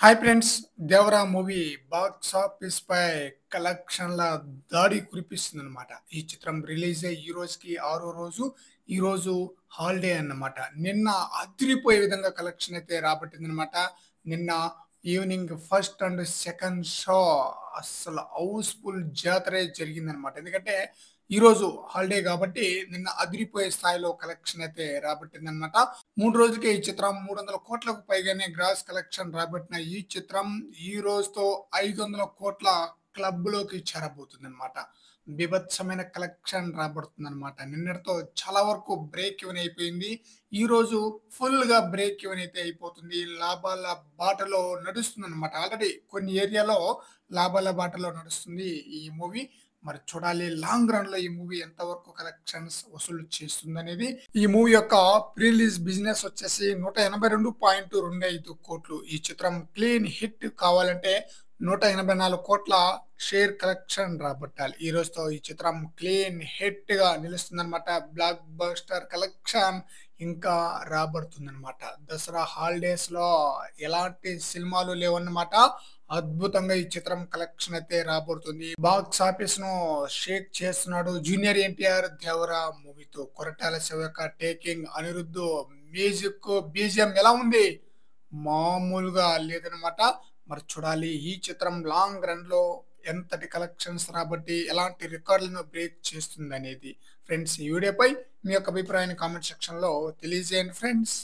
Hi friends! 'Devara' movie box office పై కలెక్షన్‌ల దాడి కురిపిస్తుందన్నమాట. ఈ చిత్రం రిలీజ్ అయ్యి ఈ రోజుకి ఆరో రోజు. ఈరోజు హాలిడే అన్నమాట. నిన్న అదిరిపోయే విధంగా కలెక్షన్ అయితే రాబట్టిందన్నమాట. నిన్న evening first and second show అస్సలు హౌస్‌ఫుల్ జాతరే జరిగిందన్నమాట. ఎందుకంటే ఈరోజు హాలిడే కాబట్టి నిన్న అదిరిపోయే స్థాయిలో కలెక్షన్ అయితే రాబట్టిందన్నమాట. 3 రోజులకే ఈ చిత్రం 300,00,00,000కు పైగానే గ్రాస్ కలెక్షన్ రాబట్టిన ఈ చిత్రం ఈ రోజుతో 500,00,00,000 క్లబ్‌లోకి చేరబోతుందన్నమాట. బీభత్సమైన కలెక్షన్ రాబడుతుందన్నమాట. నిన్నటితో చాలా వరకు బ్రేక్ ఈవెన్ అయిపోయింది. ఈరోజు ఫుల్‌గా బ్రేక్ ఈవెన్ అయితే అయిపోతుంది. లాభాల బాటలో నడుస్తుందన్నమాట. ఆల్రెడీ కొన్ని ఏరియాలో లాభాల బాటలో నడుస్తుంది ఈ మూవీ. మరి చూడాలి లాంగ్ రన్‌లో ఈ మూవీ ఎంతవరకు కలెక్షన్స్ వసూలు చేస్తుందనేది. ఈ మూవీ యొక్క ప్రీ రిలీజ్ బిజినెస్ వచ్చేసి 182.25 కోట్లు. ఈ చిత్రం క్లీన్ హిట్ కావాలంటే 184 కోట్ల షేర్ కలెక్షన్ రాబట్టాలి. ఈ రోజుతో ఈ చిత్రం క్లీన్ హిట్‌గా నిలుస్తుందన్నమాట. బ్లాక్ బస్టర్ కలెక్షన్ ఇంకా రాబడుతుందన్నమాట. దసరా హాలిడేస్‌లో ఎలాంటి సినిమాలు లేవన్నమాట. అద్భుతంగా ఈ చిత్రం కలెక్షన్ అయితే రాబోతుంది. బాక్స్ ఆఫీస్‌ను షేక్ చేస్తున్నాడు జూనియర్ ఎన్టీఆర్ 'దేవరా' మూవీతో. కొరటాల శివ యొక్క టేకింగ్, అనిరుద్ మ్యూజిక్, బీజీఎం ఎలా ఉంది? మామూలుగా లేదనమాట. మరి చూడాలి ఈ చిత్రం లాంగ్ రన్‌లో ఎంతటి కలెక్షన్స్ రాబట్టి ఎలాంటి రికార్డులను బ్రేక్ చేస్తుందనేది. ఫ్రెండ్స్, ఈ వీడియోపై మీ యొక్క అభిప్రాయాన్ని కామెంట్ సెక్షన్‌లో తెలియజేయండి ఫ్రెండ్స్.